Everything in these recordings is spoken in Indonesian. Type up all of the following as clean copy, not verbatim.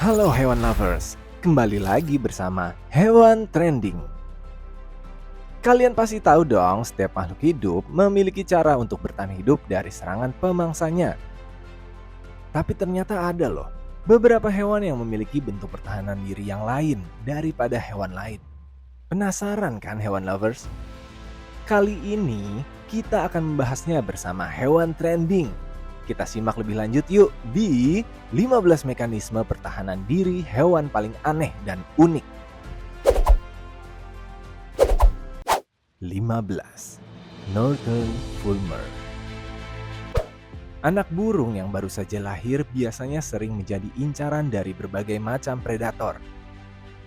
Halo hewan lovers, kembali lagi bersama Hewan Trending. Kalian pasti tahu dong, setiap makhluk hidup memiliki cara untuk bertahan hidup dari serangan pemangsanya. Tapi ternyata ada loh, beberapa hewan yang memiliki bentuk pertahanan diri yang lain daripada hewan lain. Penasaran kan hewan lovers? Kali ini kita akan membahasnya bersama Hewan Trending. Kita simak lebih lanjut yuk di 15 mekanisme pertahanan diri hewan paling aneh dan unik. 15. Northern Fulmar. Anak burung yang baru saja lahir biasanya sering menjadi incaran dari berbagai macam predator.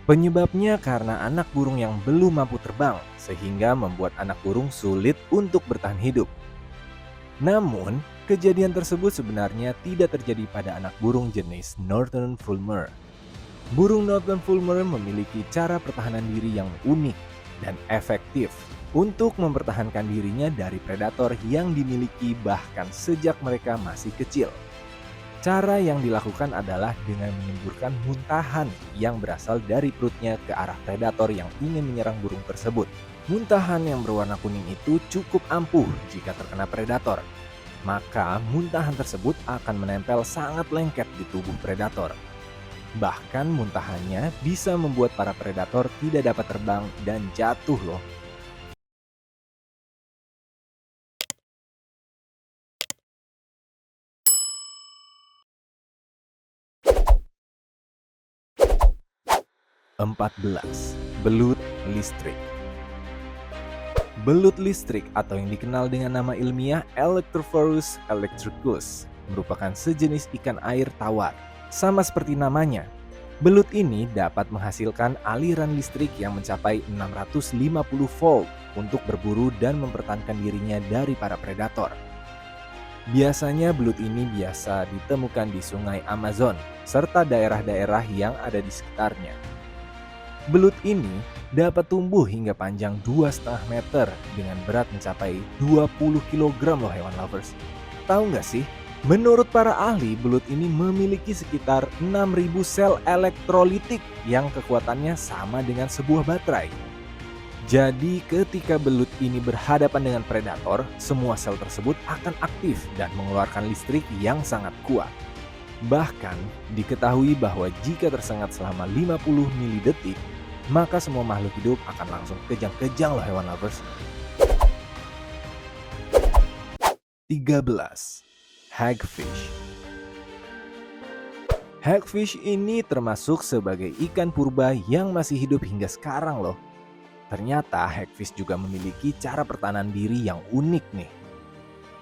Penyebabnya karena anak burung yang belum mampu terbang, sehingga membuat anak burung sulit untuk bertahan hidup. Namun, kejadian tersebut sebenarnya tidak terjadi pada anak burung jenis Northern Fulmar. Burung Northern Fulmar memiliki cara pertahanan diri yang unik dan efektif untuk mempertahankan dirinya dari predator yang dimiliki bahkan sejak mereka masih kecil. Cara yang dilakukan adalah dengan menyemburkan muntahan yang berasal dari perutnya ke arah predator yang ingin menyerang burung tersebut. Muntahan yang berwarna kuning itu cukup ampuh jika terkena predator. Maka muntahan tersebut akan menempel sangat lengket di tubuh predator. Bahkan muntahannya bisa membuat para predator tidak dapat terbang dan jatuh loh. (14) Belut listrik. Belut listrik atau yang dikenal dengan nama ilmiah Electrophorus electricus merupakan sejenis ikan air tawar. Sama seperti namanya, belut ini dapat menghasilkan aliran listrik yang mencapai 650 volt untuk berburu dan mempertahankan dirinya dari para predator. Biasanya belut ini biasa ditemukan di sungai Amazon serta daerah-daerah yang ada di sekitarnya. Belut ini dapat tumbuh hingga panjang 2,5 meter dengan berat mencapai 20 kg loh hewan lovers. Tahu nggak sih? Menurut para ahli, belut ini memiliki sekitar 6.000 sel elektrolitik yang kekuatannya sama dengan sebuah baterai. Jadi ketika belut ini berhadapan dengan predator, semua sel tersebut akan aktif dan mengeluarkan listrik yang sangat kuat. Bahkan diketahui bahwa jika tersengat selama 50 milidetik, maka semua makhluk hidup akan langsung kejang-kejang loh hewan lovers. 13. Hagfish. Hagfish ini termasuk sebagai ikan purba yang masih hidup hingga sekarang loh. Ternyata hagfish juga memiliki cara pertahanan diri yang unik nih.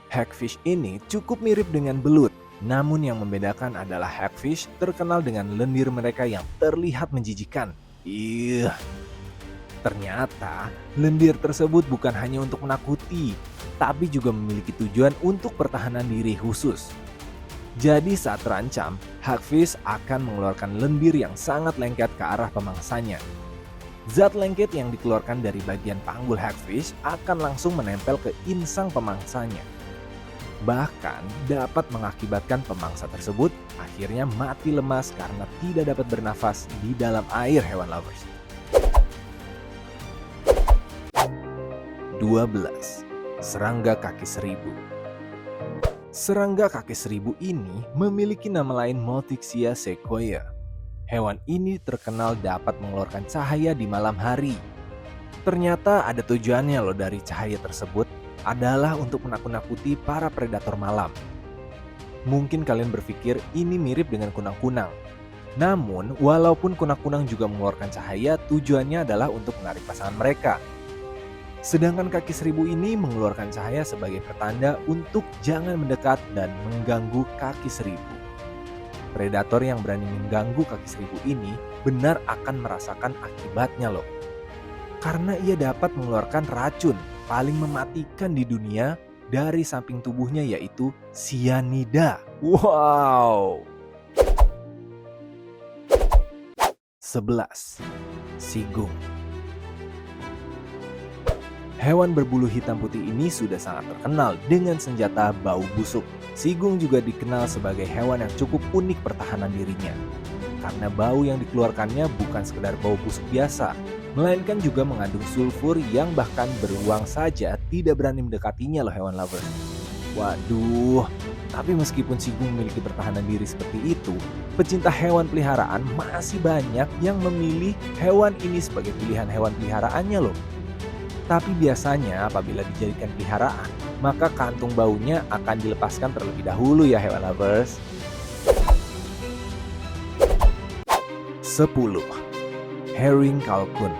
Hagfish ini cukup mirip dengan belut, namun yang membedakan adalah hagfish terkenal dengan lendir mereka yang terlihat menjijikan. Ternyata lendir tersebut bukan hanya untuk menakuti, tapi juga memiliki tujuan untuk pertahanan diri khusus. Jadi saat terancam, hagfish akan mengeluarkan lendir yang sangat lengket ke arah pemangsanya. Zat lengket yang dikeluarkan dari bagian panggul hagfish akan langsung menempel ke insang pemangsanya. Bahkan dapat mengakibatkan pemangsa tersebut akhirnya mati lemas karena tidak dapat bernafas di dalam air hewan lovers. 12. Serangga kaki seribu. Serangga kaki seribu ini memiliki nama lain Multixia sequoia. Hewan ini terkenal dapat mengeluarkan cahaya di malam hari. Ternyata ada tujuannya loh dari cahaya tersebut, adalah untuk menakut-nakuti para predator malam. Mungkin kalian berpikir ini mirip dengan kunang-kunang. Namun, walaupun kunang-kunang juga mengeluarkan cahaya, tujuannya adalah untuk menarik pasangan mereka. Sedangkan kaki seribu ini mengeluarkan cahaya sebagai pertanda untuk jangan mendekat dan mengganggu kaki seribu. Predator yang berani mengganggu kaki seribu ini benar akan merasakan akibatnya loh. Karena ia dapat mengeluarkan racun paling mematikan di dunia dari samping tubuhnya, yaitu sianida. Wow. 11. Sigung. Hewan berbulu hitam putih ini sudah sangat terkenal dengan senjata bau busuk. Sigung juga dikenal sebagai hewan yang cukup unik pertahanan dirinya. karena bau yang dikeluarkannya bukan sekedar bau busuk biasa, melainkan juga mengandung sulfur yang bahkan beruang saja tidak berani mendekatinya loh hewan lovers. Waduh, tapi meskipun Sigung memiliki pertahanan diri seperti itu, pecinta hewan peliharaan masih banyak yang memilih hewan ini sebagai pilihan hewan peliharaannya loh. Tapi biasanya apabila dijadikan peliharaan, maka kantung baunya akan dilepaskan terlebih dahulu ya hewan lovers. 10. Herring kalkun.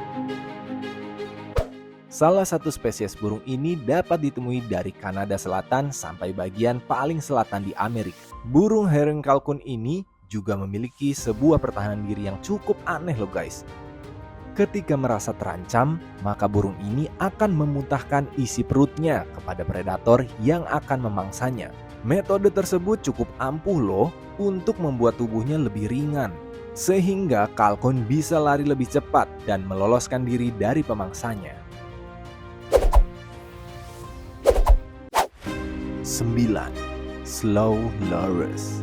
Salah satu spesies burung ini dapat ditemui dari Kanada Selatan sampai bagian paling selatan di Amerika. Burung herring kalkun ini juga memiliki sebuah pertahanan diri yang cukup aneh loh guys. Ketika merasa terancam, maka burung ini akan memuntahkan isi perutnya kepada predator yang akan memangsanya. Metode tersebut cukup ampuh loh untuk membuat tubuhnya lebih ringan, sehingga kalkun bisa lari lebih cepat dan meloloskan diri dari pemangsanya. 9. Slow loris.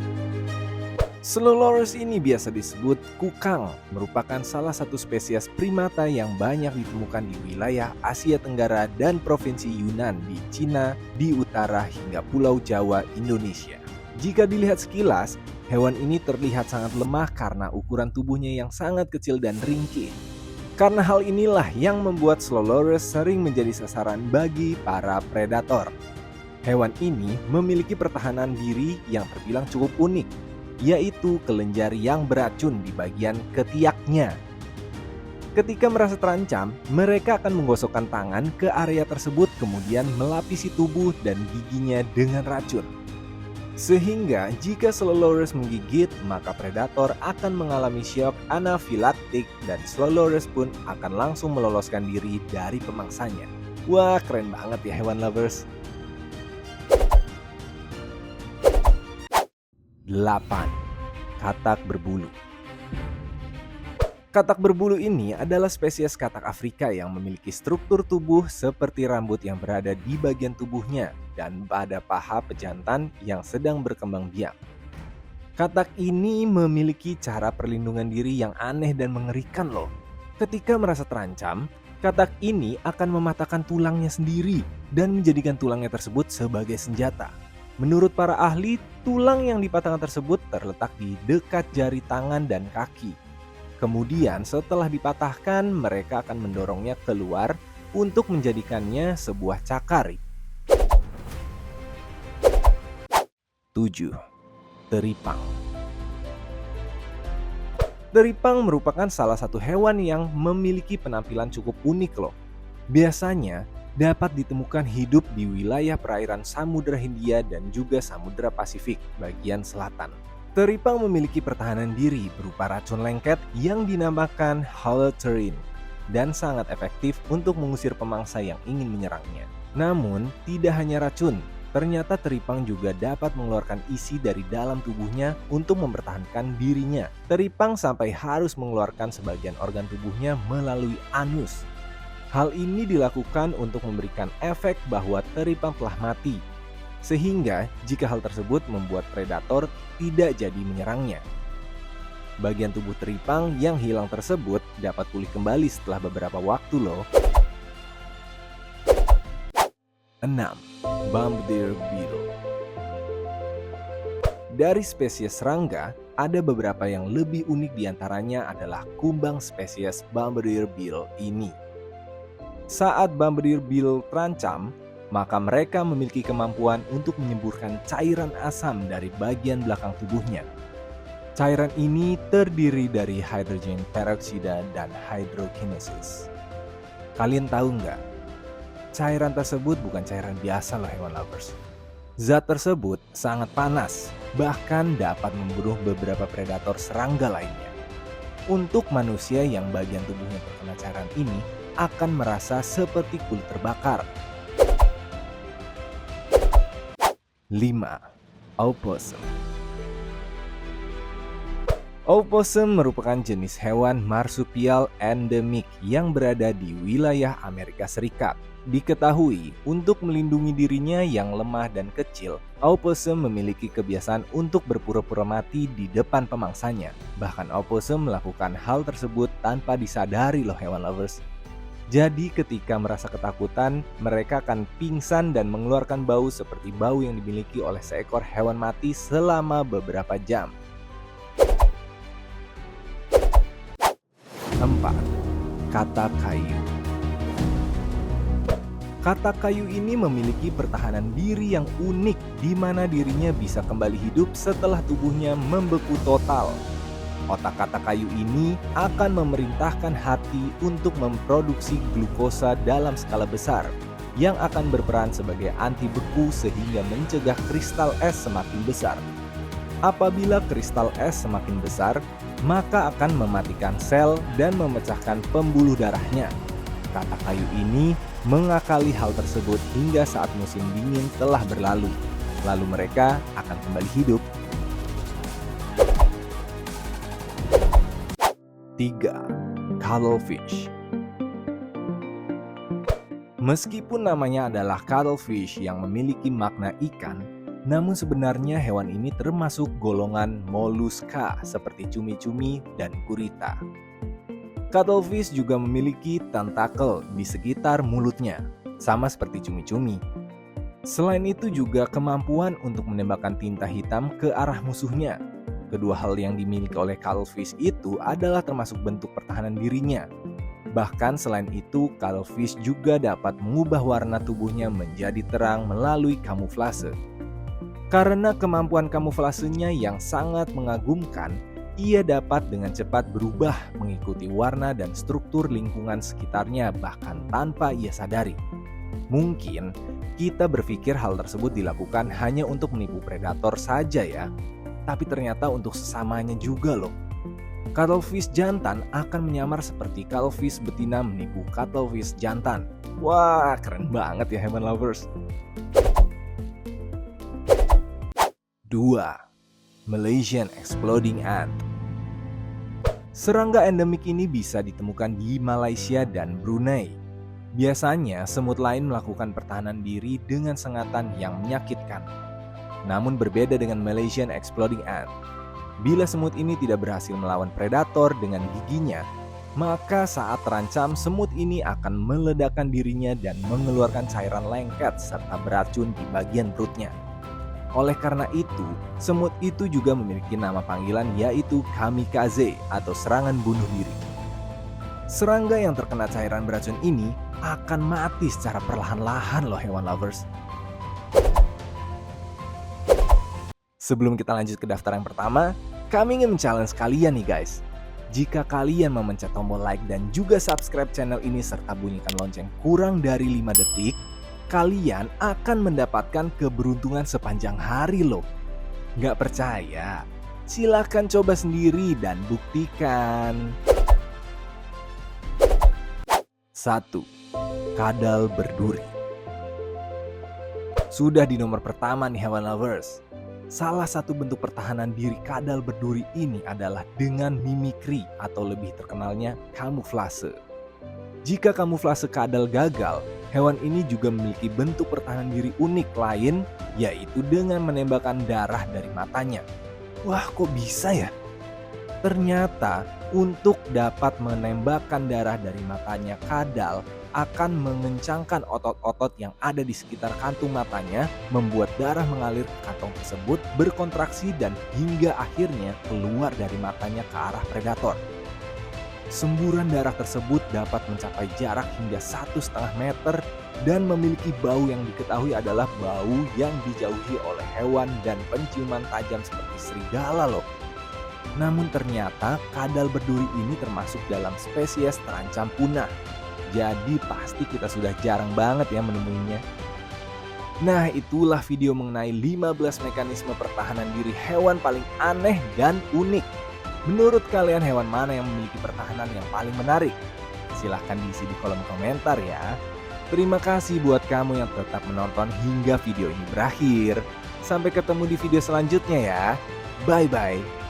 Slow loris ini biasa disebut kukang, merupakan salah satu spesies primata yang banyak ditemukan di wilayah Asia Tenggara dan Provinsi Yunnan di Cina, di utara hingga Pulau Jawa, Indonesia. Jika dilihat sekilas, hewan ini terlihat sangat lemah karena ukuran tubuhnya yang sangat kecil dan ringkih. Karena hal inilah yang membuat slow loris sering menjadi sasaran bagi para predator. Hewan ini memiliki pertahanan diri yang terbilang cukup unik, yaitu kelenjar yang beracun di bagian ketiaknya. Ketika merasa terancam, mereka akan menggosokkan tangan ke area tersebut kemudian melapisi tubuh dan giginya dengan racun. Sehingga jika slow loris menggigit, maka predator akan mengalami syok anafilaktik dan slow loris pun akan langsung meloloskan diri dari pemangsanya. Wah, keren banget ya hewan lovers. 8. Katak berbulu. Katak berbulu ini adalah spesies katak Afrika yang memiliki struktur tubuh seperti rambut yang berada di bagian tubuhnya dan pada paha pejantan yang sedang berkembang biak. Katak ini memiliki cara perlindungan diri yang aneh dan mengerikan loh. Ketika merasa terancam, katak ini akan mematahkan tulangnya sendiri dan menjadikan tulangnya tersebut sebagai senjata. Menurut para ahli, tulang yang dipatahkan tersebut terletak di dekat jari tangan dan kaki. Kemudian setelah dipatahkan, mereka akan mendorongnya keluar untuk menjadikannya sebuah cakar. 7. Teripang. Teripang merupakan salah satu hewan yang memiliki penampilan cukup unik loh. Biasanya dapat ditemukan hidup di wilayah perairan Samudra Hindia dan juga Samudra Pasifik bagian selatan. Teripang memiliki pertahanan diri berupa racun lengket yang dinamakan holothrin dan sangat efektif untuk mengusir pemangsa yang ingin menyerangnya. Namun, tidak hanya racun, ternyata teripang juga dapat mengeluarkan isi dari dalam tubuhnya untuk mempertahankan dirinya. Teripang sampai harus mengeluarkan sebagian organ tubuhnya melalui anus. Hal ini dilakukan untuk memberikan efek bahwa teripang telah mati, sehingga jika hal tersebut membuat predator tidak jadi menyerangnya. Bagian tubuh teripang yang hilang tersebut dapat pulih kembali setelah beberapa waktu loh. 6. Bombardier beetle. Dari spesies serangga, ada beberapa yang lebih unik diantaranya adalah kumbang spesies Bombardier beetle ini. Saat Bombardier beetle terancam, maka mereka memiliki kemampuan untuk menyemburkan cairan asam dari bagian belakang tubuhnya. Cairan ini terdiri dari hydrogen peroksida dan hydrokinesis. Kalian tahu nggak? Cairan tersebut bukan cairan biasa loh hewan lovers. Zat tersebut sangat panas, bahkan dapat membunuh beberapa predator serangga lainnya. Untuk manusia yang bagian tubuhnya terkena cairan ini, akan merasa seperti kulit terbakar. 5. Opossum. Opossum merupakan jenis hewan marsupial endemik yang berada di wilayah Amerika Serikat. Diketahui, untuk melindungi dirinya yang lemah dan kecil, opossum memiliki kebiasaan untuk berpura-pura mati di depan pemangsanya. Bahkan opossum melakukan hal tersebut tanpa disadari loh hewan lovers. Jadi ketika merasa ketakutan, mereka akan pingsan dan mengeluarkan bau seperti bau yang dimiliki oleh seekor hewan mati selama beberapa jam. 4. Kata kayu. Kata kayu ini memiliki pertahanan diri yang unik di mana dirinya bisa kembali hidup setelah tubuhnya membeku total. Otak kata kayu ini akan memerintahkan hati untuk memproduksi glukosa dalam skala besar yang akan berperan sebagai anti beku sehingga mencegah kristal es semakin besar. Apabila kristal es semakin besar, maka akan mematikan sel dan memecahkan pembuluh darahnya. Kata kayu ini mengakali hal tersebut hingga saat musim dingin telah berlalu. Lalu mereka akan kembali hidup. 3. Cuttlefish. Meskipun namanya adalah cuttlefish yang memiliki makna ikan, namun sebenarnya hewan ini termasuk golongan moluska seperti cumi-cumi dan gurita. Cuttlefish juga memiliki tentakel di sekitar mulutnya, sama seperti cumi-cumi. Selain itu juga kemampuan untuk menembakkan tinta hitam ke arah musuhnya. Kedua hal yang dimiliki oleh cuttlefish itu adalah termasuk bentuk pertahanan dirinya. Bahkan selain itu, cuttlefish juga dapat mengubah warna tubuhnya menjadi terang melalui kamuflase. Karena kemampuan kamuflasenya yang sangat mengagumkan, ia dapat dengan cepat berubah mengikuti warna dan struktur lingkungan sekitarnya bahkan tanpa ia sadari. Mungkin kita berpikir hal tersebut dilakukan hanya untuk menipu predator saja ya. Tapi ternyata untuk sesamanya juga loh. Cuttlefish jantan akan menyamar seperti cuttlefish betina menipu cuttlefish jantan. Wah, keren banget ya hewan lovers. 2. Malaysian Exploding Ant. Serangga endemik ini bisa ditemukan di Malaysia dan Brunei. Biasanya semut lain melakukan pertahanan diri dengan sengatan yang menyakitkan. Namun berbeda dengan Malaysian Exploding Ant. Bila semut ini tidak berhasil melawan predator dengan giginya, maka saat terancam semut ini akan meledakkan dirinya dan mengeluarkan cairan lengket serta beracun di bagian perutnya. Oleh karena itu, semut itu juga memiliki nama panggilan yaitu kamikaze atau serangan bunuh diri. Serangga yang terkena cairan beracun ini akan mati secara perlahan-lahan loh hewan lovers. Sebelum kita lanjut ke daftar yang pertama, kami ingin men-challenge kalian nih guys. Jika kalian memencet tombol like dan juga subscribe channel ini serta bunyikan lonceng kurang dari 5 detik, kalian akan mendapatkan keberuntungan sepanjang hari loh. Nggak percaya? Silahkan coba sendiri dan buktikan. 1. Kadal berduri. Sudah di nomor pertama nih hewan lovers. Salah satu bentuk pertahanan diri kadal berduri ini adalah dengan mimikri atau lebih terkenalnya kamuflase. Jika kamuflase kadal gagal, hewan ini juga memiliki bentuk pertahanan diri unik lain, yaitu dengan menembakkan darah dari matanya. Wah, kok bisa ya? Ternyata untuk dapat menembakkan darah dari matanya kadal akan mengencangkan otot-otot yang ada di sekitar kantung matanya, membuat darah mengalir ke kantong tersebut, berkontraksi dan hingga akhirnya keluar dari matanya ke arah predator. Semburan darah tersebut dapat mencapai jarak hingga 1,5 meter dan memiliki bau yang diketahui adalah bau yang dijauhi oleh hewan dan penciuman tajam seperti serigala loh. Namun ternyata kadal berduri ini termasuk dalam spesies terancam punah. Jadi pasti kita sudah jarang banget ya menemuinya. Nah, itulah video mengenai 15 mekanisme pertahanan diri hewan paling aneh dan unik. Menurut kalian hewan mana yang memiliki pertahanan yang paling menarik? Silahkan diisi di kolom komentar ya. Terima kasih buat kamu yang tetap menonton hingga video ini berakhir. Sampai ketemu di video selanjutnya ya. Bye-bye.